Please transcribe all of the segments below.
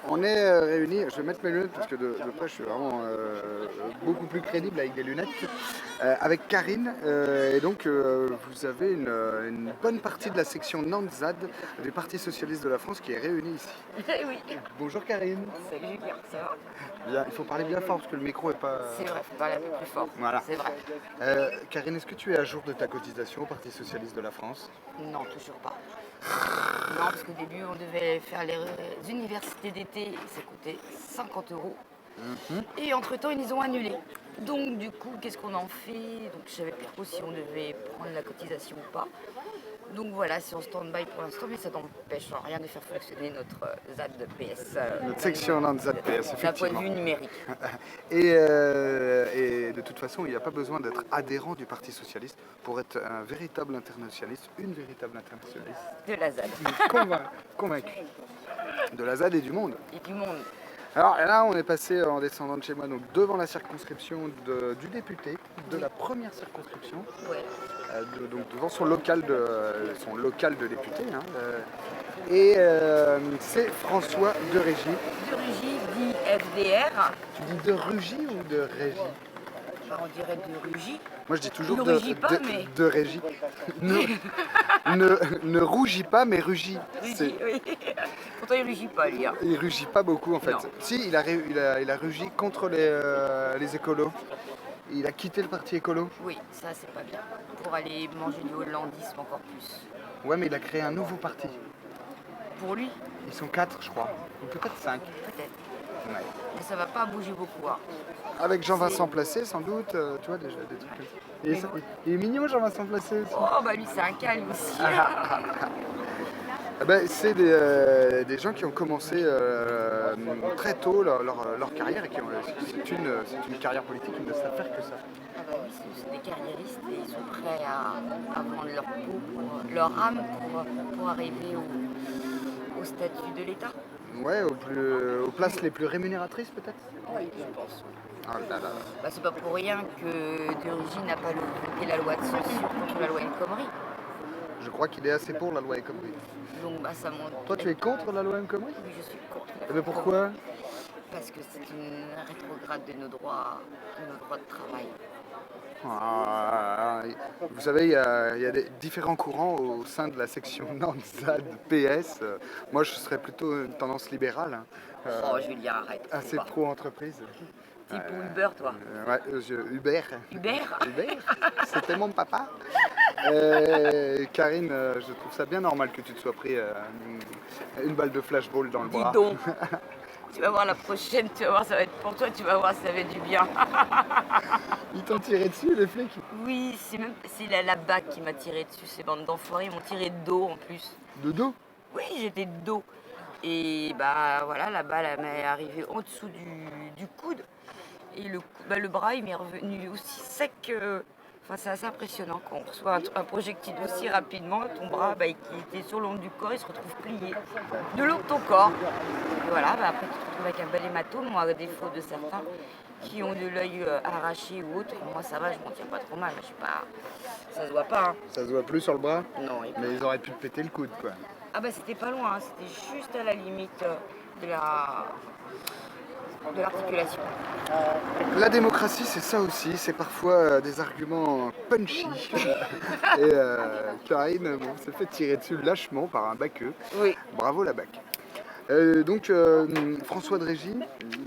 On est réunis, je vais mettre mes lunettes parce que de près je suis vraiment beaucoup plus crédible avec des lunettes, avec Karine. Et donc vous avez une bonne partie de la section Nantes-ZAD du Parti Socialiste de la France qui est réunie ici. Oui. Bonjour Karine. Salut Julien, ça va? Bien, il faut parler bien fort parce que le micro est pas... C'est vrai, faut parler un peu plus fort. Voilà. C'est vrai. Karine, est-ce que tu es à jour de ta cotisation au Parti Socialiste de la France? Non, toujours pas. Non, parce qu'au début, on devait faire les universités d'été, et ça coûtait 50 euros. Et entre-temps, ils les ont annulés. Donc, du coup, qu'est-ce qu'on en fait? Donc, je savais plus trop si on devait prendre la cotisation ou pas. Donc voilà, c'est en stand-by pour l'instant, mais ça n'empêche rien de faire fonctionner notre ZAD PS. Notre section Nantes-ZAD PS, D'un point de effectivement. vue numérique. Et de toute façon, il n'y a pas besoin d'être adhérent du Parti Socialiste pour être un véritable internationaliste, une véritable internationaliste. De la ZAD. Convaincu. De la ZAD et du monde. Et du monde. Alors là, on est passé en descendant de chez moi, donc devant la circonscription du député, de la première circonscription, Ouais. donc devant son local de député. Et c'est François de Régy. De Rugy dit FDR. Tu dis de Rugy ou de Régy? Enfin, on dirait de Rugy. Moi je dis toujours Ne rugis pas, mais- de Régy. ne rougis pas, mais rugis. Rugy, oui. Pourtant, il rugit pas, lui. Hein. Il rugit pas beaucoup en fait. Non. Si, il a rugi contre les écolos. Il a quitté le parti écolo. Oui, ça, c'est pas bien. Pour aller manger du hollandisme encore plus. Ouais, mais il a créé un nouveau parti. Pour lui, Ils sont 4, je crois. Ou peut-être 5. peut-être. Ouais. Mais ça va pas bouger beaucoup. Hein. Avec Jean-Vincent Placé, sans doute. Tu vois, déjà des trucs comme ça. Il est mignon, Jean-Vincent Placé aussi. Oh, bah lui, c'est un calme aussi. C'est des gens qui ont commencé très tôt leur carrière et c'est une carrière politique, ils ne savent faire que ça. Ah bah oui, c'est des carriéristes et ils sont prêts à vendre leur peau, leur âme pour arriver au statut de l'État. Ouais, aux places les plus rémunératrices peut-être. Oui, je pense. Oh là là. Bah, c'est pas pour rien que De Rugy n'a pas voté la loi de censure contre la loi El Khomri. Je crois qu'il est assez pour la loi El Khomri. Donc bah, ça montre. Toi, tu es contre la loi El Khomri? Oui, je suis contre. Mais pourquoi? Parce que c'est une rétrograde de nos droits de travail. Vous savez, il y a des différents courants au sein de la section Nantes-ZAD PS. Moi, je serais plutôt une tendance libérale. Oh, Julien, arrête. faut Assez pas. pro-entreprise. T'es pour Uber, toi. Ouais, Uber. Uber Uber, c'était mon papa. Karine, je trouve ça bien normal que tu te sois pris une balle de flashball dans le Dis bras. donc. Tu vas voir la prochaine, tu vas voir, ça va être pour toi, tu vas voir, ça va être du bien. Ils t'ont tiré dessus, les flics? Oui, c'est la BAC qui m'a tiré dessus, ces bandes d'enfoirés, ils m'ont tiré de dos en plus. De dos? Oui, j'étais de dos. Et bah voilà, la balle elle m'est arrivée en dessous du coude. Et le bras, il m'est revenu aussi sec que... Enfin, c'est assez impressionnant quand on reçoit un projectile aussi rapidement. Ton bras, qui était sur le long du corps, il se retrouve plié de long de ton corps. Et voilà, après, tu te retrouves avec un bel hématome, moi, à défaut de certains qui ont de l'œil arraché ou autre. Moi, ça va, je m'en tire pas trop mal. Je sais pas... Ça se voit pas, hein. Ça se voit plus sur le bras? Non, Mais ils auraient pu te péter le coude, quoi. Ah bah c'était pas loin, hein. C'était juste à la limite de l'articulation. La démocratie, c'est ça aussi, c'est parfois des arguments punchy. Et Karine, s'est fait tirer dessus lâchement par un baqueux. Oui. Bravo la BAC. François de Régy,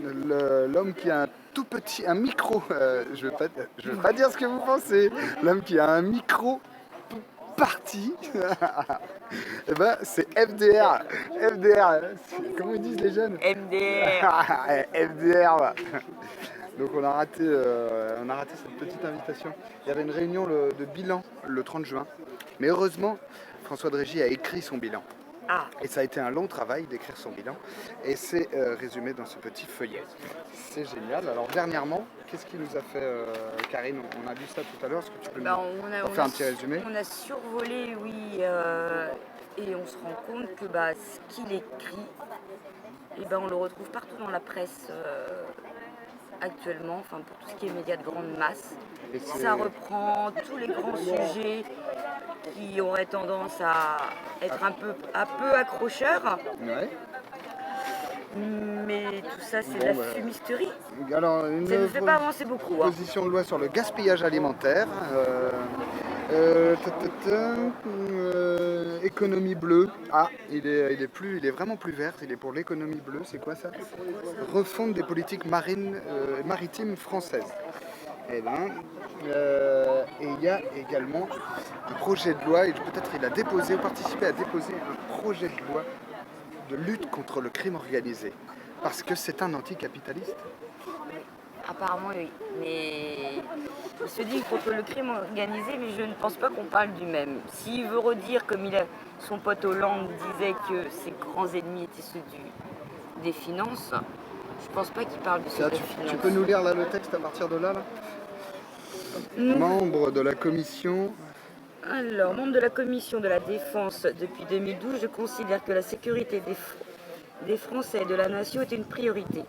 l'homme qui a un tout petit, un micro, je vais pas dire ce que vous pensez, l'homme qui a un micro parti, et c'est FDR. FDR, comment ils disent les jeunes? MDR. FDR. Donc on a raté cette petite invitation. Il y avait une réunion de bilan le 30 juin. Mais heureusement, François de Régy a écrit son bilan. Ah, Et ça a été un long travail d'écrire son bilan. Et c'est résumé dans ce petit feuillet. C'est génial. Alors dernièrement, qu'est-ce qui nous a fait, Karine? On a vu ça tout à l'heure. Est-ce que tu peux nous faire un petit résumé? On a survolé, oui, et on se rend compte que ce qu'il écrit, on le retrouve partout dans la presse actuellement, enfin pour tout ce qui est médias de grande masse. Ça reprend tous les grands sujets qui auraient tendance à être un peu accrocheurs. Ouais. Mais tout ça, c'est de Bon, la bah, fumisterie. alors, Ça ne me fait pas avancer beaucoup. Hein. proposition de loi sur le gaspillage alimentaire. Ta, ta, ta, économie bleue. Ah, il est vraiment plus vert. Il est pour l'économie bleue. C'est quoi ça? Refonte des politiques maritimes françaises. Eh ben, et il y a également un projet de loi, et peut-être il a déposé ou participé à déposer un projet de loi de lutte contre le crime organisé. Parce que c'est un anticapitaliste. Apparemment, oui. Mais il se dit contre le crime organisé, mais je ne pense pas qu'on parle du même. S'il veut redire, comme son pote Hollande disait que ses grands ennemis étaient ceux des finances, je pense pas qu'il parle de ceux Tiens, des tu finances. peux nous lire là, le texte à partir de là, Membre de la commission. Alors, membre de la commission de la défense depuis 2012, je considère que la sécurité des Français et de la nation est une priorité.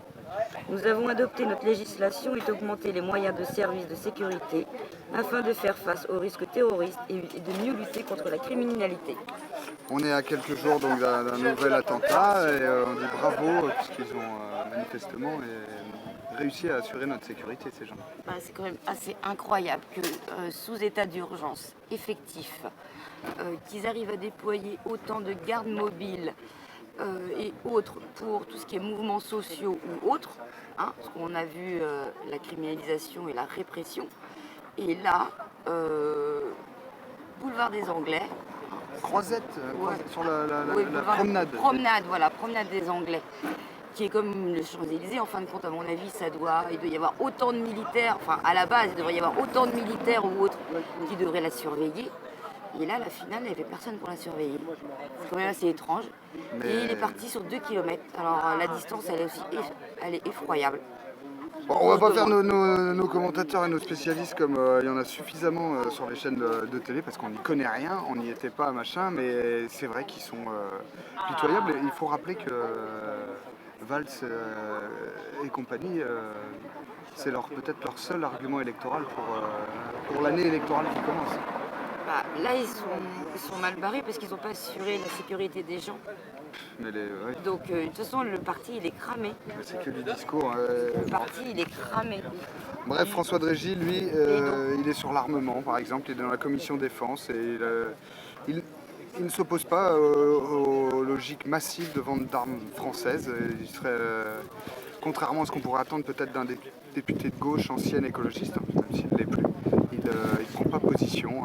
Nous avons adopté notre législation et augmenté les moyens de services de sécurité afin de faire face aux risques terroristes et de mieux lutter contre la criminalité. On est à quelques jours donc d'un nouvel attentat et on dit bravo puisqu'ils ont manifestement réussi à assurer notre sécurité, ces gens. C'est quand même assez incroyable que sous état d'urgence effectif, qu'ils arrivent à déployer autant de gardes mobiles et autres pour tout ce qui est mouvements sociaux ou autres, hein, parce qu'on a vu la criminalisation et la répression. Et là, boulevard des Anglais. Croisette, Ouais. sur la Oui, promenade. Promenade des Anglais, qui est comme le Champs-Élysées. En fin de compte, à mon avis, il doit y avoir autant de militaires, enfin à la base, il devrait y avoir autant de militaires ou autres qui devraient la surveiller. Et là, la finale, il n'y avait personne pour la surveiller. C'est quand même assez étrange. Mais- Et il est parti sur 2 km. Alors la distance, elle est effroyable. Bon, on va pas faire nos commentateurs et nos spécialistes comme il y en a suffisamment sur les chaînes de télé parce qu'on n'y connaît rien, on n'y était pas machin, mais c'est vrai qu'ils sont pitoyables. Et il faut rappeler que Valls et compagnie, c'est peut-être leur seul argument électoral pour l'année électorale qui commence. Là, ils sont mal barrés parce qu'ils n'ont pas assuré la sécurité des gens. Mais ouais, Donc, de toute façon, le parti, il est cramé. mais c'est que du discours. Le parti, il est cramé. Bref, François Drégy, lui, il est sur l'armement, par exemple, il est dans la commission défense et il ne s'oppose pas aux logiques massives de vente d'armes françaises. Il serait, contrairement à ce qu'on pourrait attendre peut-être d'un député de gauche ancien écologiste, hein, même s'il ne l'est plus, il ne prend pas position.